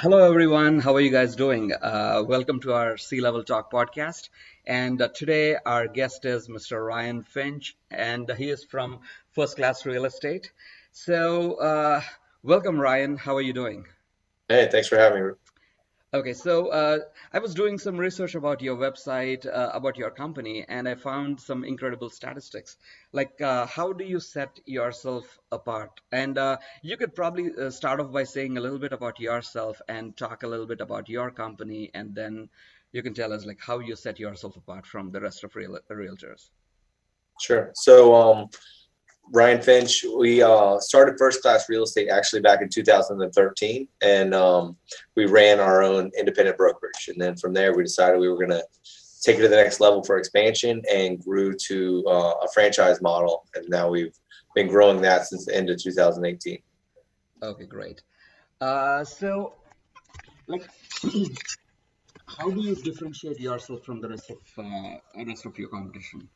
Hello, everyone. How are you guys doing? Welcome to our Sea Level Talk podcast. And today, our guest is Mr. Rhyan Finch, and he is from First Class Real Estate. So, welcome, Ryan. How are you doing? Hey, thanks for having me. Okay, so I was doing some research about your website, about your company, and I found some incredible statistics. Like, how do you set yourself apart? And you could probably start off by saying a little bit about yourself and talk a little bit about your company, and then you can tell us like how you set yourself apart from the rest of realtors. Sure. Ryan Finch, we started First Class Real Estate actually back in 2013, and we ran our own independent brokerage. And then from there, we decided we were going to take it to the next level for expansion and grew to a franchise model. And now we've been growing that since the end of 2018. Okay, great. So, like, how do you differentiate yourself from the rest of your competition?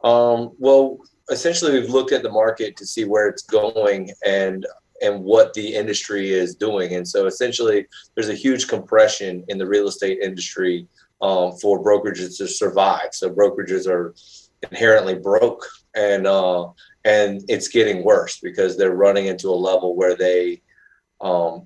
Well, essentially, we've looked at the market to see where it's going and what the industry is doing. And so, essentially, there's a huge compression in the real estate industry for brokerages to survive. So, brokerages are inherently broke, and it's getting worse because they're running into a level where they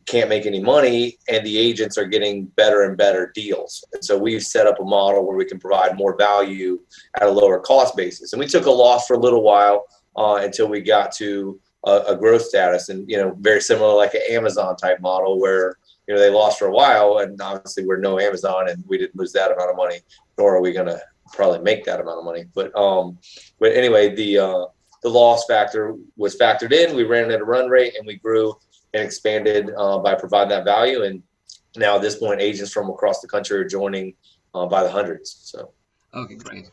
can't make any money, and the agents are getting better and better deals. And so we've set up a model where we can provide more value at a lower cost basis. And we took a loss for a little while until we got to a growth status, and very similar like an Amazon type model where they lost for a while, and obviously we're no Amazon, and we didn't lose that amount of money, nor are we going to probably make that amount of money. But anyway, the loss factor was factored in. We ran at a run rate, and we grew and expanded by providing that value. And now at this point, agents from across the country are joining by the hundreds. So, Okay, great.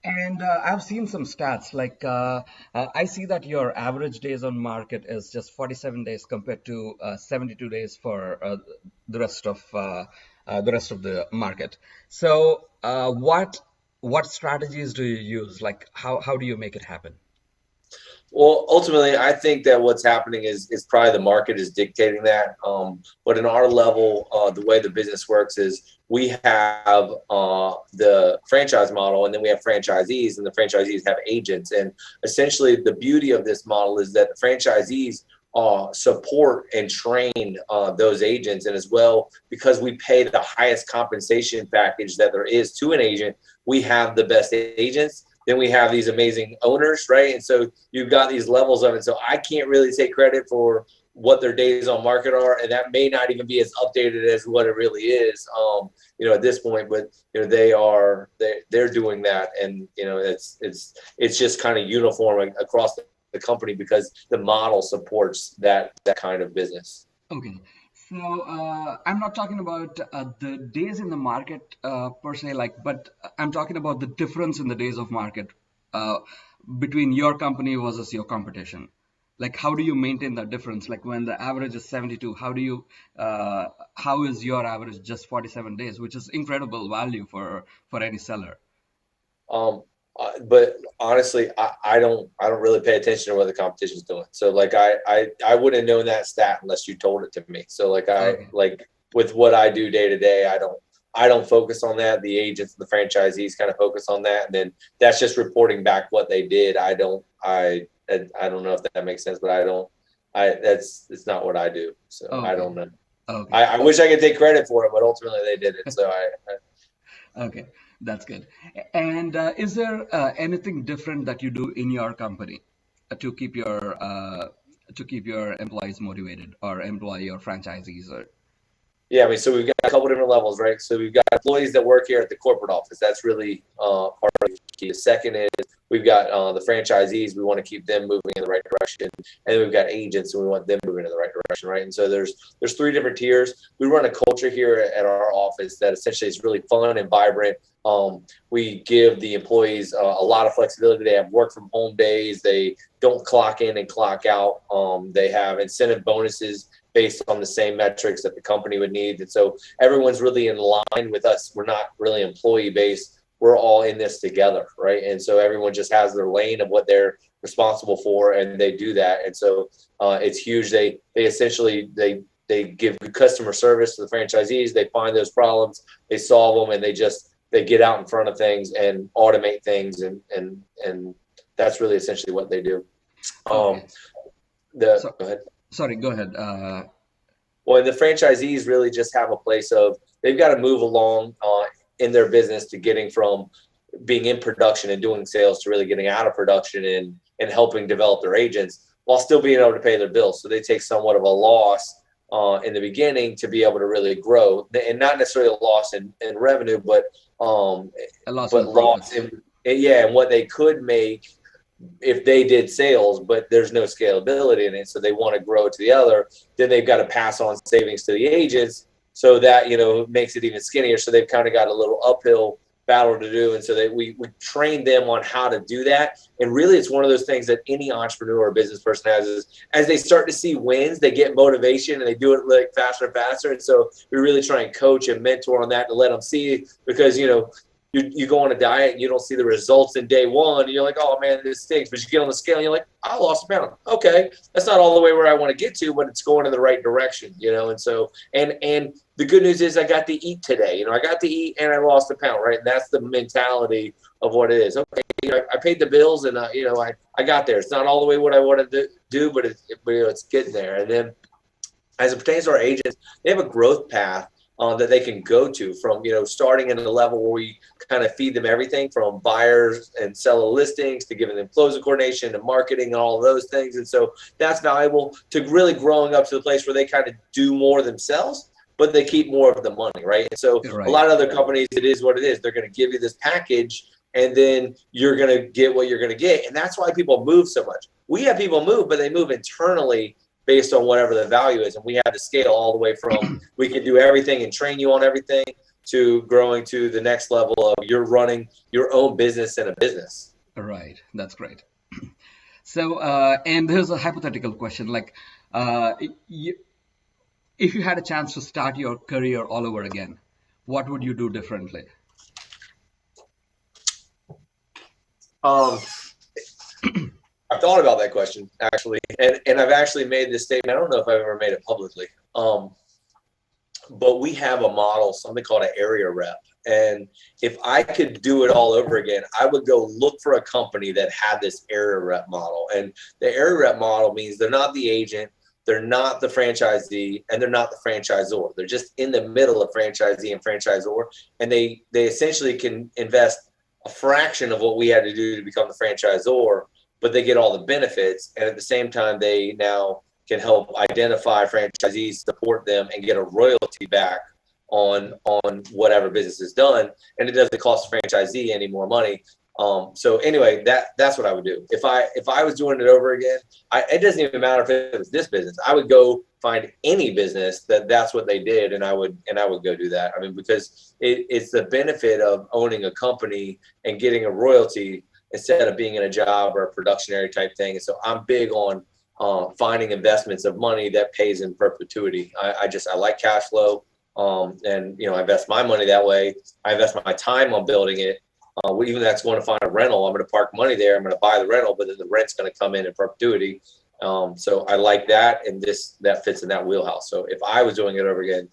And I've seen some stats like I see that your average days on market is just 47 days compared to 72 days for the rest of the market. So what strategies do you use? Like how do you make it happen? well, ultimately, I think that what's happening is probably the market is dictating that. But in our level, the way the business works is we have the franchise model, and then we have franchisees, and the franchisees have agents. And essentially, the beauty of this model is that the franchisees support and train those agents, and as well, because we pay the highest compensation package that there is to an agent, we have the best agents. Then we have these amazing owners, right? And so you've got these levels of it. So I can't really take credit for what their days on market are, and that may not even be as updated as what it really is, at this point. But they're doing that, and it's just kind of uniform across the company because the model supports that kind of business. Okay. So I'm not talking about the days in the market per se, like, but I'm talking about the difference in the days of market uh, between your company versus your competition. Like, how do you maintain that difference? Like, when the average is 72, how is your average just 47 days, which is incredible value for any seller? Um, but honestly, I don't really pay attention to what the competition's doing. So like I wouldn't have known that stat unless you told it to me. So Okay. like with what I do day to day, I don't focus on that. The agents and the franchisees kind of focus on that, and then that's just reporting back what they did. I don't know if that makes sense, but I don't. I that's it's not what I do. So I Okay. don't know. Okay. I wish I could take credit for it, but ultimately they did it. So I Okay, that's good. And is there anything different that you do in your company to keep your employees motivated or employ your franchisees or Yeah, I mean, so we've got a couple different levels, right? So we've got employees that work here at the corporate office. That's really part of the key. The second is we've got the franchisees. We want to keep them moving in the right direction, and then we've got agents, and we want them moving in the right direction, right? And so there's three different tiers. We run a culture here at our office that essentially is really fun and vibrant. We give the employees a lot of flexibility. They have work from home days. They don't clock in and clock out. They have incentive bonuses based on the same metrics that the company would need. And so everyone's really in line with us. We're not really employee based. We're all in this together, right? And so everyone just has their lane of what they're responsible for, and they do that. And so it's huge. They essentially they give good customer service to the franchisees. They find those problems, they solve them, and they get out in front of things and automate things, and that's really essentially what they do. Um, Okay. the So, Go ahead. sorry, go ahead. Well, and the franchisees really just have a place of they've got to move along in their business to getting from being in production and doing sales to really getting out of production and helping develop their agents while still being able to pay their bills. So they take somewhat of a loss in the beginning to be able to really grow, and not necessarily a loss in revenue, A loss in but loss profits. in, yeah, and what they could make if they did sales, but there's no scalability in it. So they want to grow to the other, then they've got to pass on savings to the agents. So that, makes it even skinnier. So they've kind of got a little uphill battle to do. And so we train them on how to do that. And really it's one of those things that any entrepreneur or business person has is as they start to see wins, they get motivation and they do it like faster and faster. And so we really try and coach and mentor on that to let them see, because, you go on a diet and you don't see the results in day one, and you're like, oh man, this stinks. But you get on the scale and you're like, I lost a pound. Okay, that's not all the way where I want to get to, but it's going in the right direction, And so, and the good news is I got to eat today. I got to eat and I lost a pound, right? And that's the mentality of what it is. Okay, I paid the bills and I got there. It's not all the way what I wanted to do, but it's getting there. And then as it pertains to our agents, they have a growth path that they can go to from, starting at a level where we kind of feed them everything from buyers and seller listings to giving them closing coordination and marketing and all of those things. And so that's valuable to really growing up to the place where they kind of do more themselves, but they keep more of the money, right? And so a Right. lot of other companies, it is what it is. They're going to give you this package and then you're going to get what you're going to get. And that's why people move so much. We have people move, but they move internally based on whatever the value is. And we have to scale all the way from we can do everything and train you on everything to growing to the next level of you're running your own business in a business. Right. That's great. So, and here's a hypothetical question, like, you, if you had a chance to start your career all over again, what would you do differently? Um, I've thought about that question actually, and I've actually made this statement. I don't know if I've ever made it publicly. But we have a model, something called an area rep. And if I could do it all over again, I would go look for a company that had this area rep model. And the area rep model means they're not the agent, they're not the franchisee, and they're not the franchisor. They're just in the middle of franchisee and franchisor. And they essentially can invest a fraction of what we had to do to become the franchisor, but they get all the benefits. And at the same time, they now can help identify franchisees, support them, and get a royalty back on whatever business is done, and it doesn't cost the franchisee any more money. So anyway, that's what I would do if I was doing it over again. It doesn't even matter if it was this business. I would go find any business that's what they did, and I would go do that. I mean, because it's the benefit of owning a company and getting a royalty instead of being in a job or a production area type thing. And so I'm big on finding investments of money that pays in perpetuity. I like cash flow, and I invest my money that way. I invest my time on building it. Even if that's going to find a rental, I'm going to park money there. I'm going to buy the rental, but then the rent's going to come in perpetuity. So I like that, and that fits in that wheelhouse. So if I was doing it over again,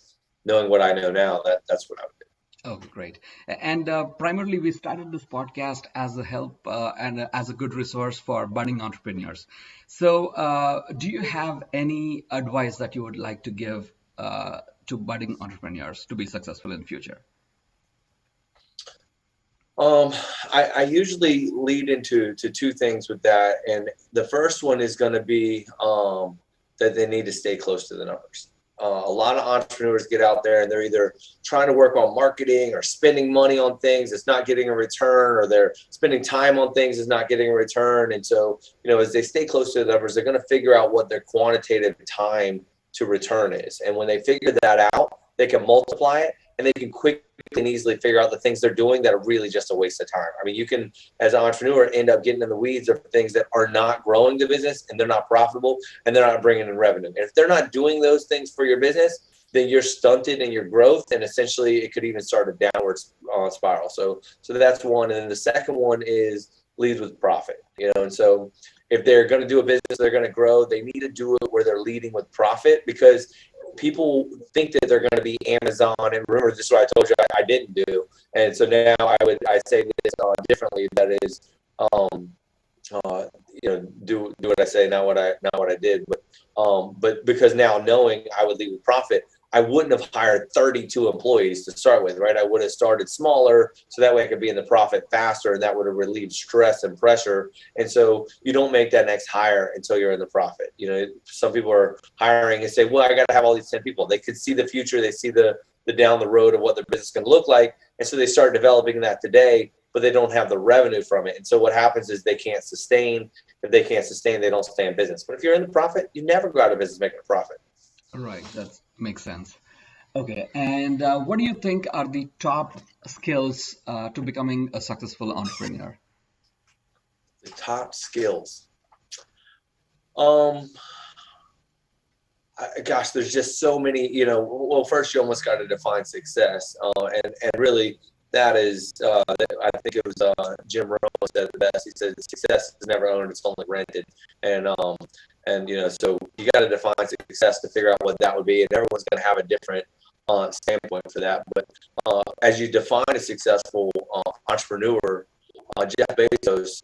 knowing what I know now, that's what I would do. Oh, great. And primarily, we started this podcast as a help and as a good resource for budding entrepreneurs. So, do you have any advice that you would like to give to budding entrepreneurs to be successful in future? I usually lead into two things with that, and the first one is going to be that they need to stay close to the numbers. A lot of entrepreneurs get out there and they're either trying to work on marketing or spending money on things that's not getting a return, or they're spending time on things that's not getting a return. And so, as they stay close to the numbers, they're going to figure out what their quantitative time to return is. And when they figure that out, they can multiply it, and they can quickly and easily figure out the things they're doing that are really just a waste of time. I mean, you can, as an entrepreneur, end up getting in the weeds of things that are not growing the business, and they're not profitable, and they're not bringing in revenue. And if they're not doing those things for your business, then you're stunted in your growth, and essentially it could even start a downward spiral. So that's one. And then the second one is lead with profit. And so if they're going to do a business, they're going to grow, they need to do it where they're leading with profit, because people think that they're going to be Amazon. And remember, this is what I told you I didn't do. And so now I say this differently. That is, um, do what I say, not what I did. But because now knowing I would leave with profit, I wouldn't have hired 32 employees to start with, right? I would have started smaller so that way I could be in the profit faster, and that would have relieved stress and pressure. And so you don't make that next hire until you're in the profit. Some people are hiring and say, well, I got to have all these 10 people. They could see the future. They see the down the road of what their business can look like. And so they start developing that today, but they don't have the revenue from it. And so what happens is they can't sustain. If they can't sustain, they don't stay in business. But if you're in the profit, you never go out of business making a profit. Right, that makes sense. Okay, and what do you think are the top skills to becoming a successful entrepreneur? The top skills. Um, Gosh, there's just so many. Well, first you almost got to define success, and really that is. I think it was Jim Rohn said it the best. He said success is never owned; it's only rented. And so you got to define success to figure out what that would be, and everyone's going to have a different standpoint for that. But as you define a successful entrepreneur, Jeff Bezos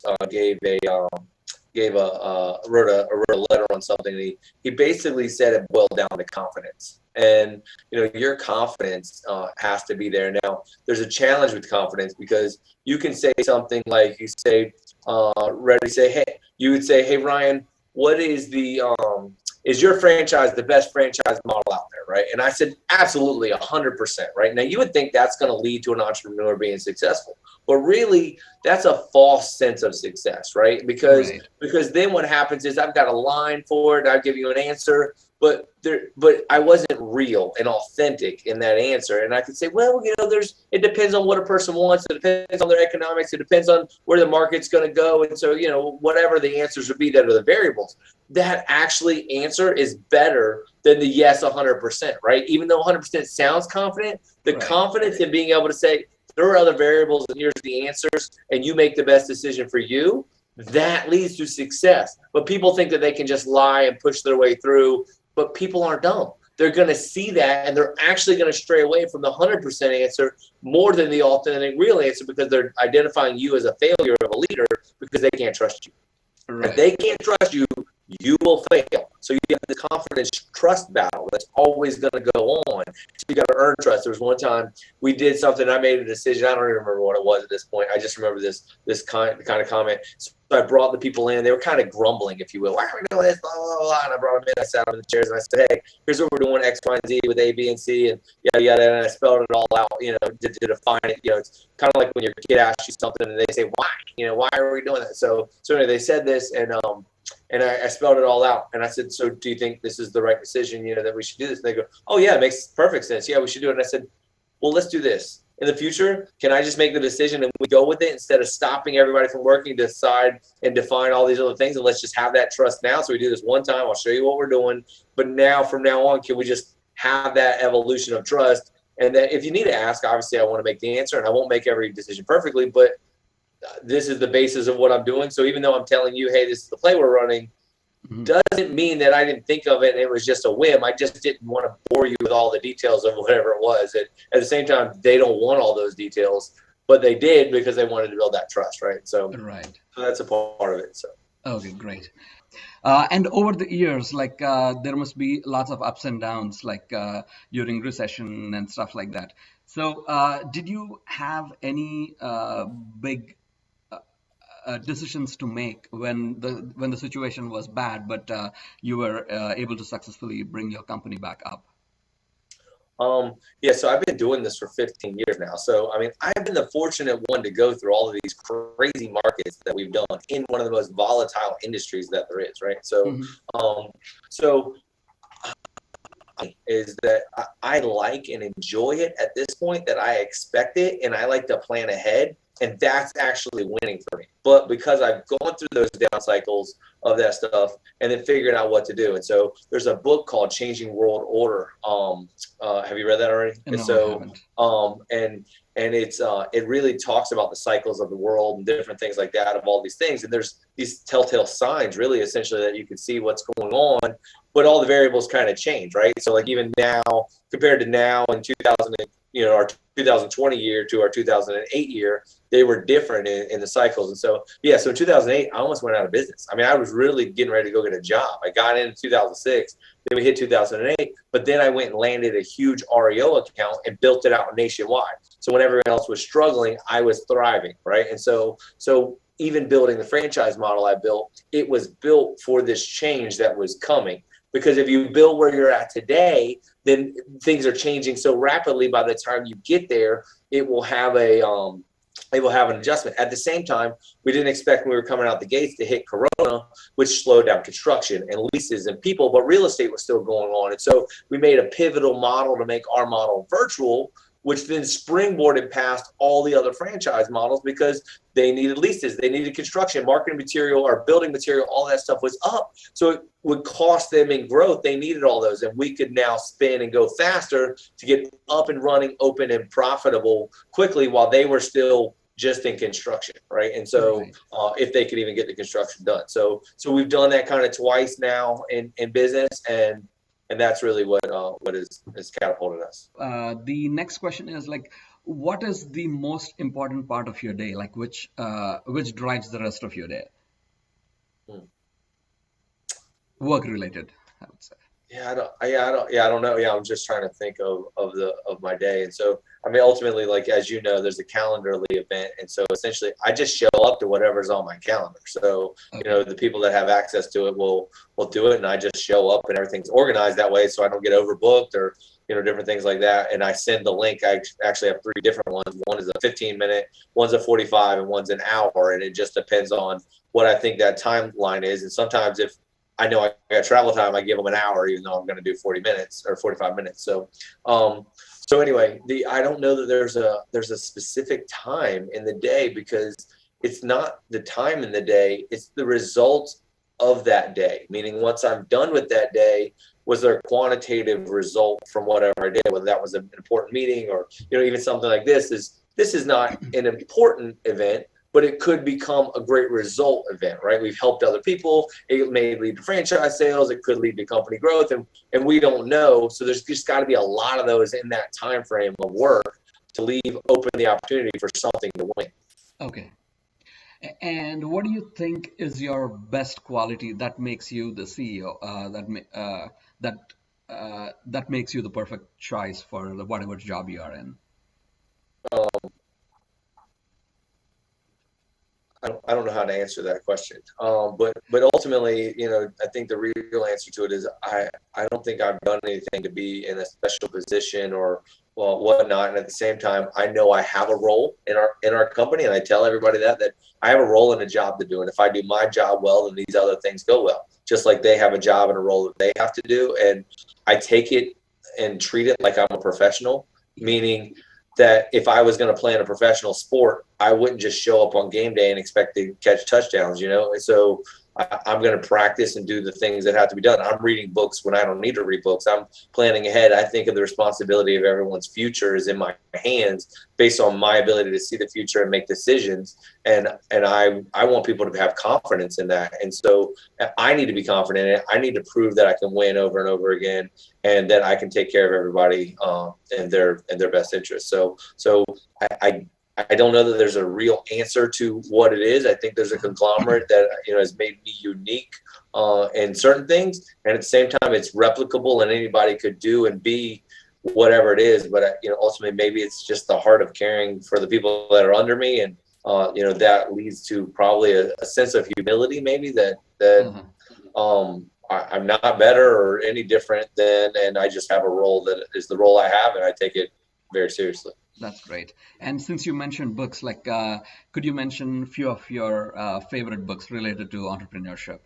wrote a letter on something. And he basically said it boiled down to confidence. And your confidence has to be there. Now, there's a challenge with confidence because you can say something like you would say, hey, Ryan, what is is your franchise the best franchise model out there, right? And I said, absolutely, 100%, right? Now, you would think that's going to lead to an entrepreneur being successful, but really, that's a false sense of success, right? Because then what happens is I've got a line for it, I'll give you an answer, but I wasn't real and authentic in that answer. And I could say, well, it depends on what a person wants. It depends on their economics. It depends on where the market's going to go. And so, whatever the answers would be that are the variables, that actually answer is better than the yes 100%, right? Even though 100% sounds confident, the confidence in being able to say, there are other variables and here's the answers, and you make the best decision for you, that leads to success. But people think that they can just lie and push their way through. But people aren't dumb. They're going to see that, and they're actually going to stray away from the 100% answer more than the authentic real answer because they're identifying you as a failure of a leader because they can't trust you. Right. If they can't trust you, you will fail. So you have this confidence trust battle that's always going to go on. So you got to earn trust. There was one time we did something. I made a decision. I don't even remember what it was at this point. I just remember this kind of comment. So I brought the people in. They were kind of grumbling, if you will. Why are we doing this? Blah, blah, blah. And I brought them in. I sat them in the chairs and I said, hey, here's what we're doing, X, Y, and Z with A, B, and C, and yada, yada. And I spelled it all out, to define it. It's kind of like when your kid asks you something and they say, why? Why are we doing that? So anyway, they said this, and I spelled it all out. And I said, so do you think this is the right decision, that we should do this? And they go, oh, yeah, it makes perfect sense. Yeah, we should do it. And I said, well, let's do this. In the future, can I just make the decision and we go with it instead of stopping everybody from working to decide and define all these other things? And let's just have that trust now. So we do this one time. I'll show you what we're doing. But now, from now on, can we just have that evolution of trust? And then if you need to ask, obviously, I want to make the answer. And I won't make every decision perfectly. But this is the basis of what I'm doing. So even though I'm telling you, hey, this is the play we're running, doesn't mean that I didn't think of it and it was just a whim. I just didn't want to bore you with all the details of whatever it was. And at the same time, they don't want all those details, but they did because they wanted to build that trust, right? So that's a part of it. So okay, great. And over the years, there must be lots of ups and downs, during recession and stuff like that. So did you have any big decisions to make when the situation was bad, but you were able to successfully bring your company back up? Yeah, so I've been doing this for 15 years now. So, I mean, I've been the fortunate one to go through all of these crazy markets that we've done in one of the most volatile industries that there is, right? So, is that I like and enjoy it at this point, that I expect it and I like to plan ahead And that's actually winning for me. But because I've gone through those down cycles of that stuff and then figuring out what to do. And so there's a book called Changing World Order. Have you read that already? And No, I so, haven't. it really talks about the cycles of the world and different things like that, of all these things. And there's these telltale signs, really, essentially, that you can see what's going on, but all the variables kind of change, right? So like even now, compared to now in 2000, our 2020 year to our 2008 year, they were different in the cycles. And so, yeah, so in 2008, I almost went out of business. I mean, I was really getting ready to go get a job. I got in 2006, then we hit 2008, but then I went and landed a huge REO account and built it out nationwide. So when everyone else was struggling, I was thriving, right? And so even building the franchise model I built, it was built for this change that was coming. Because if you build where you're at today, then things are changing so rapidly. By the time you get there, it will have an adjustment. At the same time, we didn't expect when we were coming out the gates to hit Corona, which slowed down construction and leases and people, but real estate was still going on. And so we made a pivotal model to make our model virtual, which then springboarded past all the other franchise models because they needed leases, they needed construction, marketing material, or building material, all that stuff was up. So it would cost them in growth. They needed all those. And we could now spin and go faster to get up and running, open and profitable quickly while they were still just in construction, right? And so Right. if they could even get the construction done. So we've done that kind of twice now in business, and that's really what has catapulted us. The next question is like, what is the most important part of your day? Like, which drives the rest of your day? Hmm. Work related, I would say. I don't know. Yeah, I'm just trying to think of my day. And so, I mean, ultimately, like, as you know, there's a calendarly event. And so essentially I just show up to whatever's on my calendar. So, Okay. the people that have access to it will do it. And I just show up and everything's organized that way. So I don't get overbooked or, different things like that. And I send the link. I actually have three different ones. One is a 15-minute, one's a 45, and one's an hour. And it just depends on what I think that timeline is. And sometimes if I know I got travel time, I give them an hour, even though I'm going to do 40 minutes or 45 minutes. So anyway, I don't know that there's a specific time in the day, because it's not the time in the day, it's the result of that day. Meaning, once I'm done with that day, was there a quantitative result from whatever I did, whether that was an important meeting or, even something like this is not an important event, but it could become a great result event, right? We've helped other people. It may lead to franchise sales. It could lead to company growth, and we don't know. So there's just got to be a lot of those in that time frame of work to leave open the opportunity for something to win. Okay. And what do you think is your best quality that makes you the CEO? That that makes you the perfect choice for whatever job you are in. Um, I don't know how to answer that question. But ultimately, I think the real answer to it is I don't think I've done anything to be in a special position or whatnot. And at the same time, I know I have a role in our company, and I tell everybody that I have a role and a job to do. And if I do my job well, then these other things go well. Just like they have a job and a role that they have to do, and I take it and treat it like I'm a professional, meaning that if I was going to play in a professional sport, I wouldn't just show up on game day and expect to catch touchdowns, And so I'm going to practice and do the things that have to be done. I'm reading books when I don't need to read books. I'm planning ahead. I think of the responsibility of everyone's future is in my hands based on my ability to see the future and make decisions. And I want people to have confidence in that. And so I need to be confident in it. I need to prove that I can win over and over again, and that I can take care of everybody in their best interest. So I don't know that there's a real answer to what it is. I think there's a conglomerate that has made me unique in certain things, and at the same time, it's replicable, and anybody could do and be whatever it is. But ultimately, maybe it's just the heart of caring for the people that are under me, and that leads to probably a sense of humility, maybe that Uh-huh. I'm not better or any different than, and I just have a role that is the role I have, and I take it very seriously. That's great. And since you mentioned books, like, could you mention a few of your favorite books related to entrepreneurship?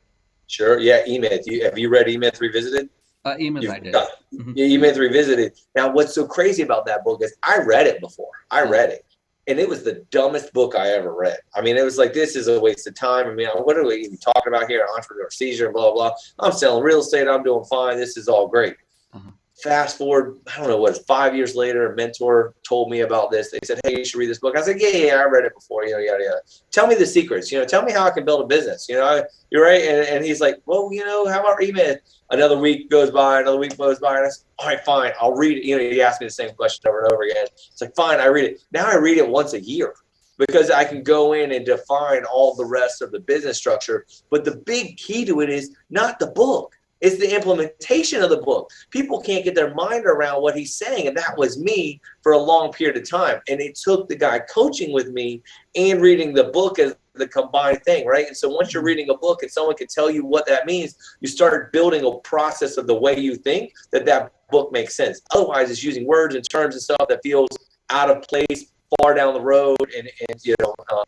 Sure. Yeah. E-Myth. Have you read E-Myth Revisited? Emails I You've did. got, Hmm. yeah, E-Myth Revisited. Now, what's so crazy about that book is I read it before. I Uh-huh. read it. and it was the dumbest book I ever read. I mean, it was like, this is a waste of time. I mean, what are we even talking about here? Entrepreneur seizure, blah, blah. I'm selling real estate. I'm doing fine. This is all great. Uh-huh. Fast forward, I don't know what, 5 years later, a mentor told me about this. They said, hey, you should read this book. I was like, yeah, I read it before, yada, yada. Tell me the secrets, tell me how I can build a business. You're right. And he's like, well, how about reading it? Another week goes by, another week goes by. And I said, all right, fine, I'll read it. He asked me the same question over and over again. It's like, fine, I read it. Now I read it once a year because I can go in and define all the rest of the business structure. But the big key to it is not the book. It's the implementation of the book. People can't get their mind around what he's saying. And that was me for a long period of time. And it took the guy coaching with me and reading the book as the combined thing, right? And so once you're reading a book and someone can tell you what that means, you start building a process of the way you think that book makes sense. Otherwise, it's using words and terms and stuff that feels out of place, far down the road, and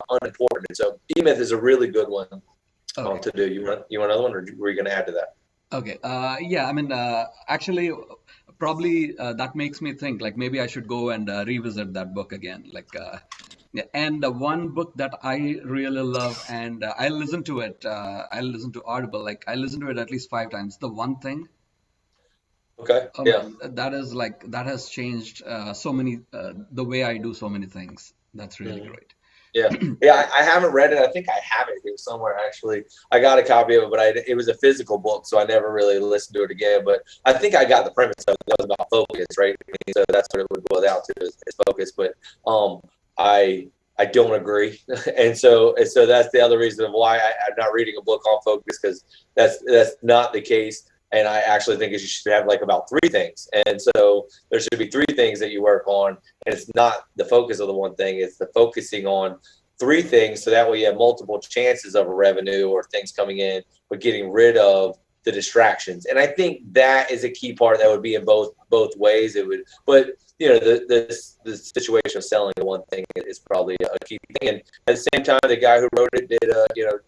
unimportant. And so E-Myth is a really good one to do. You want another one, or were you going to add to that? Okay. Yeah, I mean, actually, probably that makes me think like maybe I should go and revisit that book again. Yeah, and one book that I really love, and I listen to it. I listen to Audible. Like I listen to it at least 5 times. The One Thing. Okay. Oh Yeah. man, that has changed so many the way I do so many things. That's really great. Yeah. I haven't read it. I think I have it here somewhere, actually. I got a copy of it, but it was a physical book, so I never really listened to it again. But I think I got the premise of it. That was about focus, right? So that's what it would boil down to is focus. But I don't agree, and so that's the other reason of why I'm not reading a book on focus, because that's not the case. And I actually think you should have like about 3 things. And so there should be 3 things that you work on. And it's not the focus of the one thing. It's the focusing on 3 things. So that way you have multiple chances of a revenue or things coming in, but getting rid of the distractions. And I think that is a key part that would be in both ways. It would, but the situation of selling the one thing is probably a key thing. And at the same time, the guy who wrote it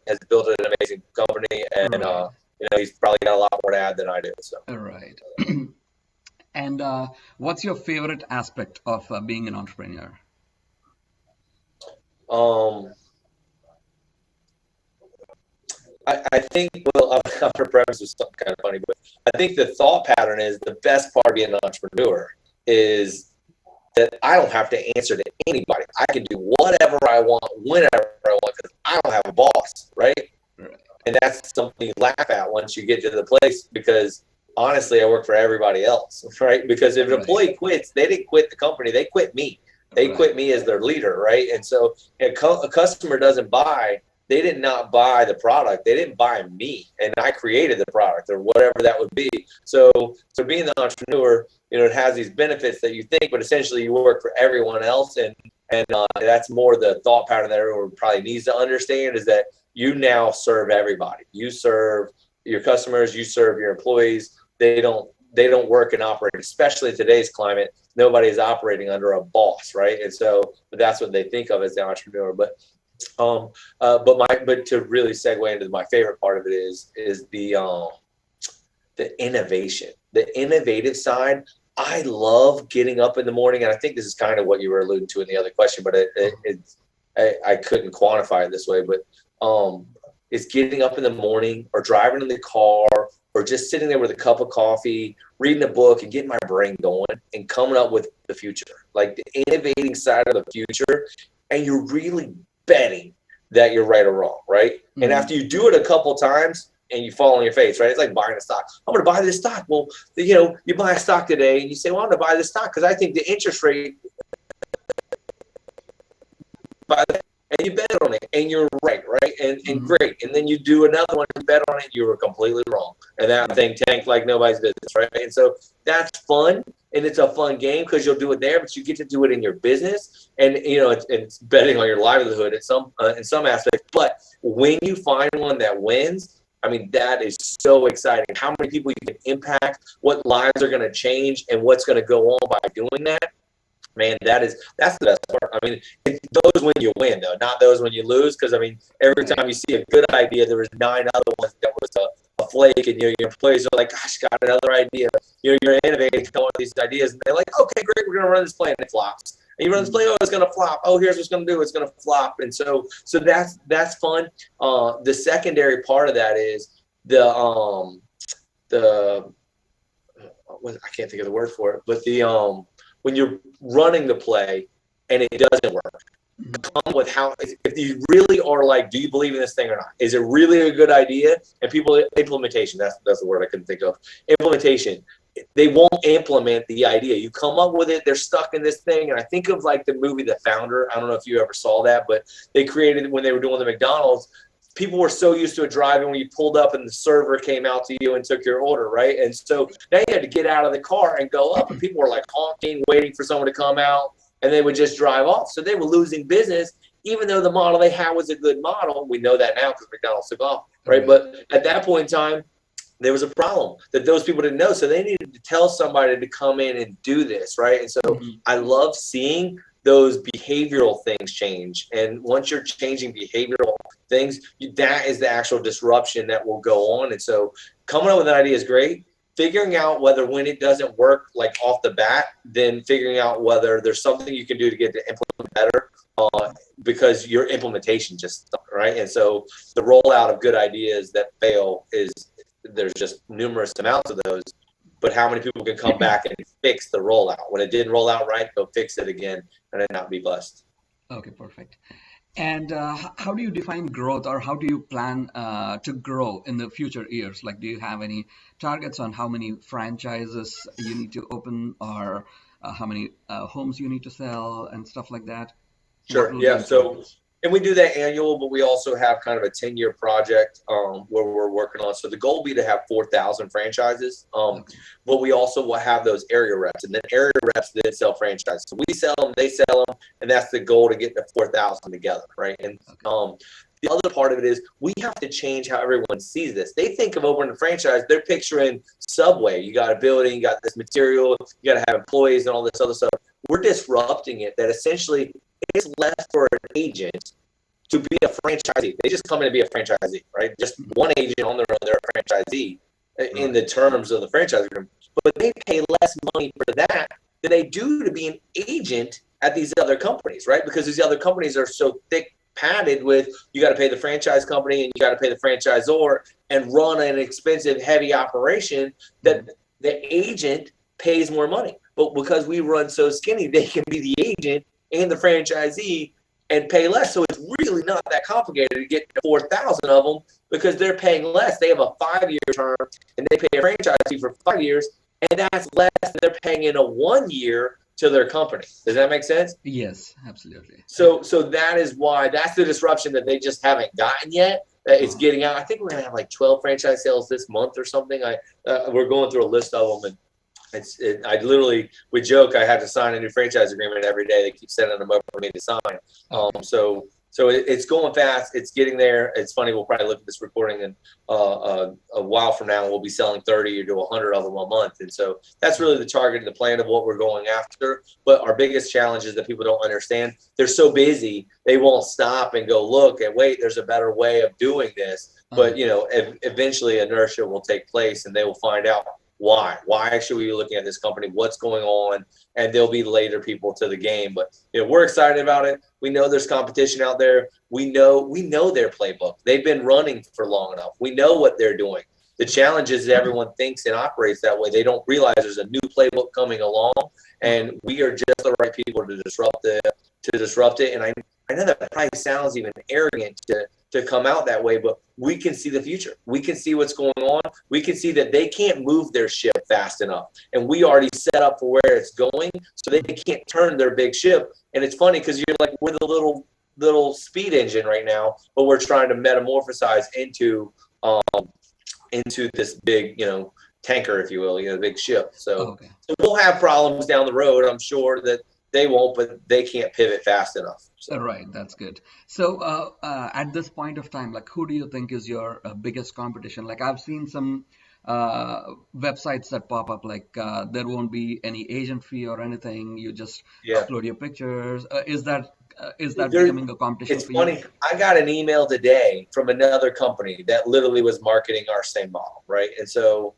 has built an amazing company, and Right. he's probably got a lot more to add than I do. So. All right. And what's your favorite aspect of being an entrepreneur? I think, well, I'm going to preface with something kind of funny, but I think the thought pattern is the best part of being an entrepreneur is that I don't have to answer to anybody. I can do whatever I want, whenever I want, because I don't have a boss, right? Right. And that's something you laugh at once you get to the place, because honestly, I work for everybody else, right? Because if an employee quits, they didn't quit the company, they quit me. They quit me as their leader, right? And so a customer doesn't buy, they did not buy the product, they didn't buy me, and I created the product or whatever that would be. So being the entrepreneur, it has these benefits that you think, but essentially you work for everyone else, and that's more the thought pattern that everyone probably needs to understand, is that you now serve everybody. You serve your customers, you serve your employees. They don't work and operate, especially in today's climate. Nobody is operating under a boss, right? And so that's what they think of as the entrepreneur. But to really segue into my favorite part of it is the innovation, the innovative side. I love getting up in the morning, and I think this is kind of what you were alluding to in the other question, but I couldn't quantify it this way, but it's getting up in the morning or driving in the car or just sitting there with a cup of coffee, reading a book and getting my brain going and coming up with the future, like the innovating side of the future. And you're really betting that you're right or wrong, right? Mm-hmm. And after you do it a couple times and you fall on your face, right? It's like buying a stock. I'm going to buy this stock. Well, you buy a stock today and you say, well, I'm going to buy this stock because I think the interest rate, and you bet on it, and you're right? And great. And then you do another one, and bet on it, you were completely wrong. And that thing tanked like nobody's business, right? And so that's fun, and it's a fun game because you'll do it there, but you get to do it in your business, and it's betting on your livelihood in some aspects. But when you find one that wins, I mean, that is so exciting. How many people you can impact, what lives are going to change, and what's going to go on by doing that. Man, that's the best part. I mean, it's those when you win, though, not those when you lose. Because, I mean, every time you see a good idea, there was 9 other ones that was a flake, and your employees are like, gosh, got another idea. You're innovating, come up with these ideas. And they're like, okay, great, we're going to run this plan. And it flops. And you run this play, oh, it's going to flop. Oh, here's what's going to do. It's going to flop. And so that's fun. The secondary part of that is the I can't think of the word for it, but when you're running the play and it doesn't work, come with how, if you really are like, do you believe in this thing or not? Is it really a good idea? And people, implementation, that's the word I couldn't think of. Implementation. They won't implement the idea. You come up with it, they're stuck in this thing. And I think of like the movie The Founder. I don't know if you ever saw that, but they created, when they were doing the McDonald's, people were so used to it driving when you pulled up and the server came out to you and took your order, right? And so now you had to get out of the car and go up, and people were like honking, waiting for someone to come out, and they would just drive off. So they were losing business, even though the model they had was a good model. We know that now because McDonald's took off, right? But at that point in time, there was a problem that those people didn't know. So they needed to tell somebody to come in and do this, right? And so I love seeing those behavioral things change. And once you're changing behavioral things, that is the actual disruption that will go on. And so coming up with an idea is great. Figuring out whether when it doesn't work like off the bat, then figuring out whether there's something you can do to get to implement better, because your implementation just stuck, right? And so the rollout of good ideas that fail there's just numerous amounts of those, but how many people can come back and fix the rollout? When it didn't roll out right, go fix it again and then not be blessed. Okay, perfect. And how do you define growth, or how do you plan to grow in the future years? Like, do you have any targets on how many franchises you need to open, or how many homes you need to sell and stuff like that? Sure. Yeah. So, and we do that annual, but we also have kind of a 10-year project where we're working on. So the goal will be to have 4,000 franchises, but we also will have those area reps, and then area reps then sell franchises. So we sell them, they sell them, and that's the goal, to get to 4,000 together, right? And the other part of it is we have to change how everyone sees this. They think of opening a franchise, they're picturing Subway. You got a building, you got this material, you got to have employees and all this other stuff. We're disrupting it, that essentially it's left for an agent to be a franchisee. They just come in to be a franchisee, right? Just one agent on their own, they're a franchisee in the terms of the franchise agreement. But they pay less money for that than they do to be an agent at these other companies, right? Because these other companies are so thick padded with, you got to pay the franchise company and you got to pay the franchisor and run an expensive, heavy operation, that the agent pays more money. But because we run so skinny, they can be the agent and the franchisee and pay less. So it's really not that complicated to get 4,000 of them, because they're paying less. They have a 5-year term and they pay a franchise fee for 5 years, and that's less than they're paying in a 1 year to their company. Does that make sense? Yes, absolutely. So that is why, that's the disruption that they just haven't gotten yet. It's getting out. I think we're gonna have like 12 franchise sales this month or something. We're going through a list of them, and I literally, we joke, I have to sign a new franchise agreement every day. They keep sending them over for me to sign. So it's going fast. It's getting there. It's funny. We'll probably look at this recording and a while from now, we'll be selling 30 to 100 of them a month. And so that's really the target and the plan of what we're going after. But our biggest challenge is that people don't understand. They're so busy, they won't stop and go look and wait, there's a better way of doing this. But, eventually inertia will take place and they will find out why should we be looking at this company, what's going on, and there'll be later people to the game. But we're excited about it. We know there's competition out there. We know their playbook. They've been running for long enough. We know what they're doing. The challenge is that everyone thinks and operates that way. They don't realize there's a new playbook coming along, and we are just the right people to disrupt it. And I know that probably sounds even arrogant to come out that way, but we can see the future. We can see what's going on. We can see that they can't move their ship fast enough, and we already set up for where it's going, so they can't turn their big ship. And it's funny because you're like, we're the little speed engine right now, but we're trying to metamorphosize into this big, tanker, if you will, big ship. So we'll have problems down the road. I'm sure that they won't, but they can't pivot fast enough. So. Right, that's good. So at this point of time, like, who do you think is your biggest competition? Like, I've seen some websites that pop up, like there won't be any agent fee or anything. You just upload your pictures. Is that becoming a competition it's for funny. you? I got an email today from another company that literally was marketing our same model, right? And so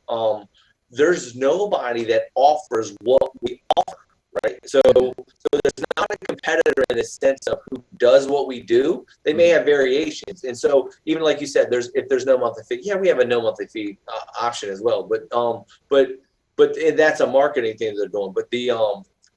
there's nobody that offers what we offer, right? So there's not competitor in the sense of who does what we do. They may have variations, and so even like you said, if there's no monthly fee, yeah, we have a no monthly fee option as well. But that's a marketing thing that they're doing. But the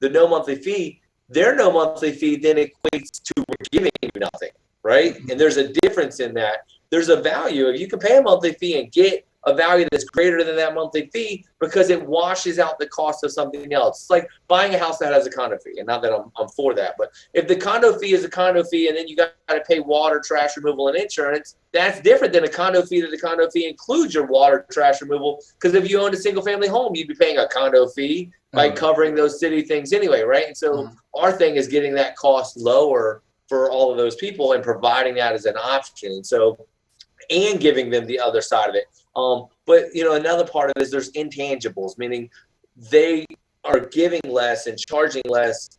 no monthly fee, their no monthly fee then equates to we're giving you nothing, right? And there's a difference in that. There's a value. If you can pay a monthly fee and get a value that's greater than that monthly fee because it washes out the cost of something else. It's like buying a house that has a condo fee, and not that I'm for that, but if the condo fee is a condo fee and then you got to pay water, trash removal, and insurance, that's different than a condo fee that the condo fee includes your water, trash removal, because if you owned a single family home, you'd be paying a condo fee by covering those city things anyway, right? And so our thing is getting that cost lower for all of those people and providing that as an option. So, and giving them the other side of it. But another part of it is there's intangibles, meaning they are giving less and charging less,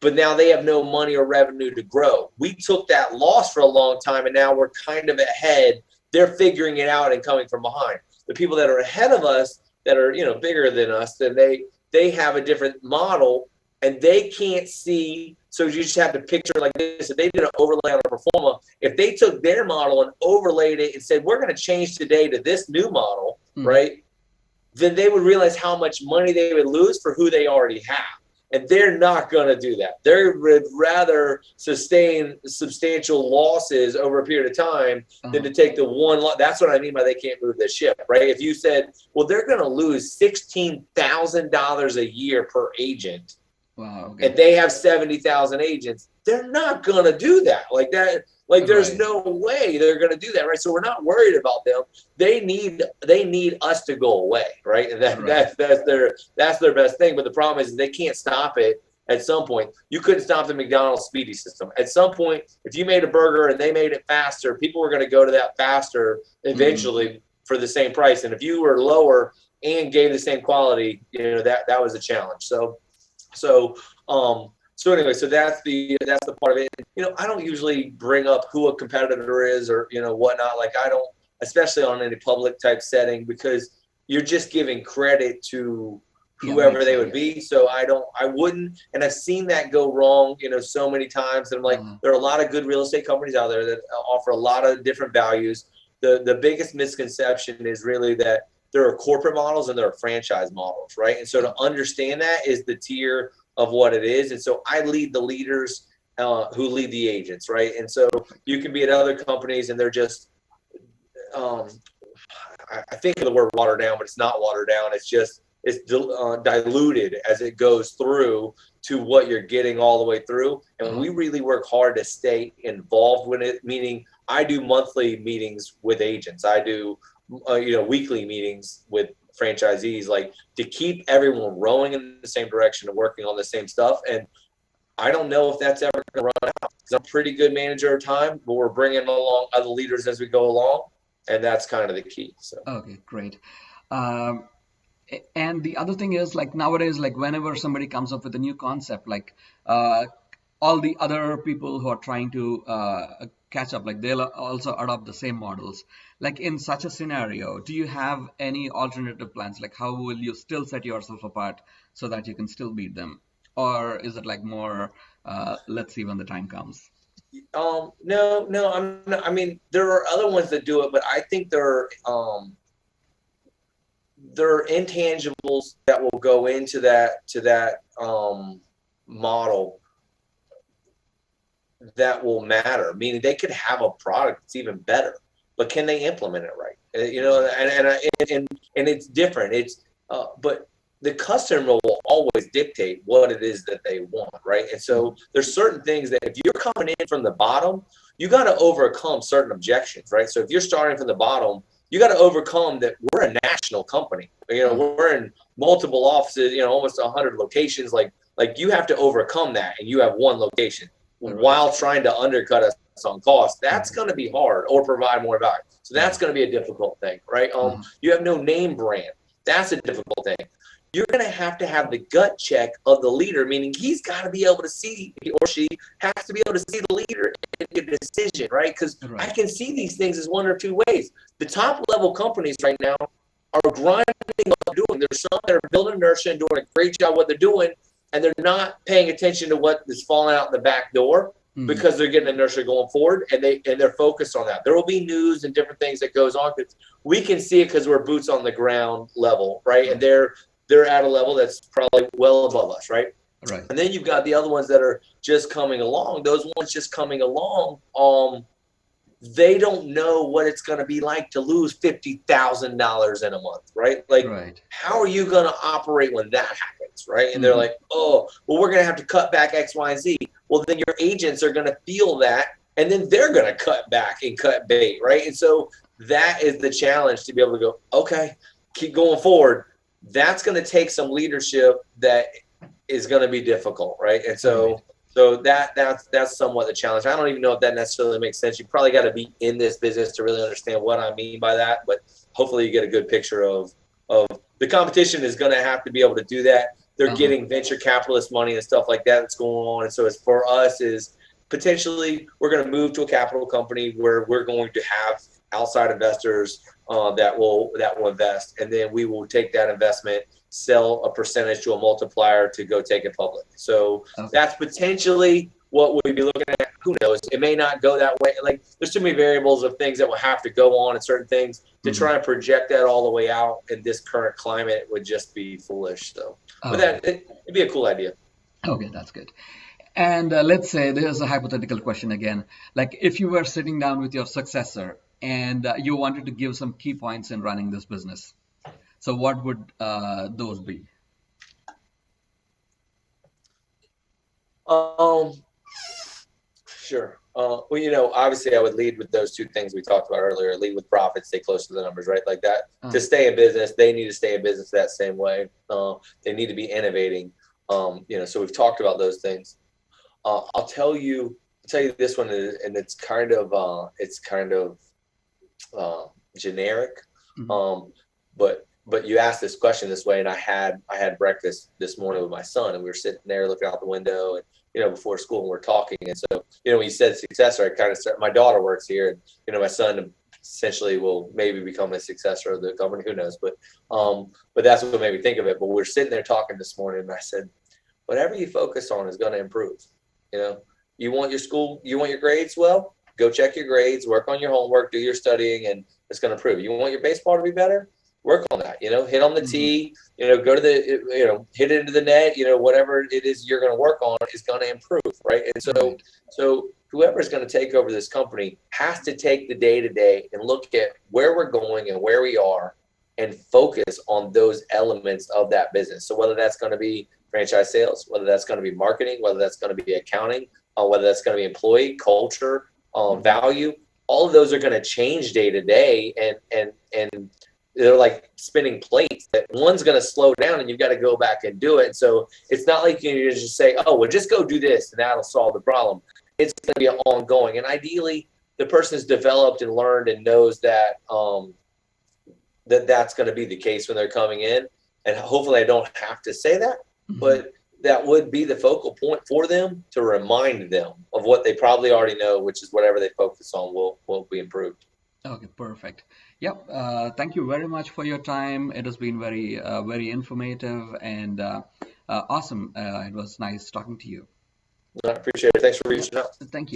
but now they have no money or revenue to grow. We took that loss for a long time, and now we're kind of ahead. They're figuring it out and coming from behind. The people that are ahead of us, that are bigger than us, then they have a different model, and they can't see. So you just have to picture like this. If they did an overlay on a performer, if they took their model and overlaid it and said, we're going to change today to this new model, right? Then they would realize how much money they would lose for who they already have. And they're not going to do that. They would rather sustain substantial losses over a period of time than to take the one loss. That's what I mean by they can't move the ship, right? If you said, well, they're going to lose $16,000 a year per agent, wow, okay, and they have 70,000 agents, they're not going to do that. Like that, like there's no way they're going to do that, right? So we're not worried about them. They need us to go away, right? And that's their best thing. But the problem is they can't stop it. At some point, you couldn't stop the McDonald's speedy system. At some point, if you made a burger and they made it faster, people were going to go to that faster eventually for the same price. And if you were lower and gave the same quality, that was a challenge. So anyway, so that's the part of it. I don't usually bring up who a competitor is or whatnot. Like I don't, especially on any public type setting, because you're just giving credit to whoever they would be. So I wouldn't, and I've seen that go wrong, so many times. And I'm like, there are a lot of good real estate companies out there that offer a lot of different values. The biggest misconception is really that there are corporate models and there are franchise models, right? And so to understand that is the tier of what it is. And so I lead the leaders who lead the agents, right? And so you can be at other companies and they're just, I think of the word watered down, but it's not watered down. It's diluted as it goes through to what you're getting all the way through. And we really work hard to stay involved with it, meaning I do monthly meetings with agents. I do weekly meetings with franchisees, like to keep everyone rowing in the same direction and working on the same stuff. And I don't know if that's ever going to run out. I'm a pretty good manager of time, but we're bringing along other leaders as we go along, and that's kind of the key. So okay, great. And the other thing is, like nowadays, like whenever somebody comes up with a new concept, like all the other people who are trying to catch up, like they'll also adopt the same models. Like in such a scenario, do you have any alternative plans? Like how will you still set yourself apart so that you can still beat them? Or is it like more, let's see when the time comes? No, I'm not, I mean, there are other ones that do it, but I think there are intangibles that will go into that model that will matter. Meaning they could have a product that's even better, but can they implement it right? And it's different. But the customer will always dictate what it is that they want, right? And so there's certain things that if you're coming in from the bottom, you got to overcome certain objections, right? So if you're starting from the bottom, you got to overcome that we're a national company. We're in multiple offices, almost 100 locations. Like you have to overcome that, and you have one location while trying to undercut us on cost. That's going to be hard, or provide more value. So that's going to be a difficult thing, right? You have no name brand. That's a difficult thing. You're going to have the gut check of the leader, meaning he's got to be able to see, he or she has to be able to see the leader and make a decision, right? Because I can see these things as one or two ways. The top level companies right now are grinding up doing. There's some that are building inertia and doing a great job what they're doing, and they're not paying attention to what is falling out the back door Mm-hmm. because they're getting inertia going forward, and they're focused on that. There will be news and different things that goes on because we can see it because we're boots on the ground level, right? And Right. they're at a level that's probably well above us, right? Right. And then you've got the other ones that are just coming along. Those ones just coming along, they don't know what it's going to be like to lose $50,000 in a month, right? Like, Right. how are you going to operate when that happens, right? And they're Mm-hmm. like, oh, well, we're going to have to cut back X, Y, and Z. Well, then your agents are going to feel that, and then they're going to cut back and cut bait, right? And so that is the challenge, to be able to go, okay, keep going forward. That's going to take some leadership that is going to be difficult, right? And Right. so that's somewhat the challenge. I don't even know if that necessarily makes sense. You probably got to be in this business to really understand what I mean by that. But hopefully, you get a good picture of the competition is going to have to be able to do that. They're Uh-huh. getting venture capitalist money and stuff like that that's going on. And so, it's for us is potentially we're going to move to a capital company where we're going to have outside investors that will invest, and then we will take that investment, sell a percentage to a multiplier to go take it public. So Okay. that's potentially what we'd be looking at. Who knows? It may not go that way. Like, there's too many variables of things that will have to go on and certain things to Mm-hmm. try and project that all the way out in this current climate would just be foolish. So, but Okay. it'd be a cool idea. Okay, that's good. And let's say there's a hypothetical question again. Like if you were sitting down with your successor and you wanted to give some key points in running this business, so what would those be? Um, Sure. Well, obviously, I would lead with those two things we talked about earlier. Lead with profits, stay close to the numbers, right? Like that. To Uh, stay in business, they need to stay in business that same way. They need to be innovating. So we've talked about those things. I'll tell you this one, and it's kind of generic. mhm. Um, but you asked this question this way, and I had breakfast this morning with my son, and we were sitting there looking out the window, and before school, and we're talking, and so when you said successor, I kind of started. My daughter works here, and my son essentially will maybe become a successor of the company. Who knows? But that's what made me think of it. But we're sitting there talking this morning, and I said, whatever you focus on is going to improve. You know, you want your grades well, go check your grades, work on your homework, do your studying, and it's going to improve. You want your baseball to be better, work on that. Hit on the Mhm. tee. Go to the hit it into the net. Whatever it is you're going to work on is going to improve, right? And so Right. so whoever's going to take over this company has to take the day to day and look at where we're going and where we are, and focus on those elements of that business. So whether that's going to be franchise sales, whether that's going to be marketing, whether that's going to be accounting, whether that's going to be employee culture, Mhm. value, all of those are going to change day to day, and they're like spinning plates. That one's going to slow down, and you've got to go back and do it. And so it's not like you can just say, "Oh, well, just go do this, and that'll solve the problem." It's going to be ongoing, and ideally, the person has developed and learned and knows that's going to be the case when they're coming in. And hopefully I don't have to say that, Mhm. but that would be the focal point for them to remind them of what they probably already know, which is whatever they focus on will be improved. Okay, perfect. Yep. Thank you very much for your time. It has been very informative and awesome. It was nice talking to you. I appreciate it. Thanks for Yep. reaching out. Thank you.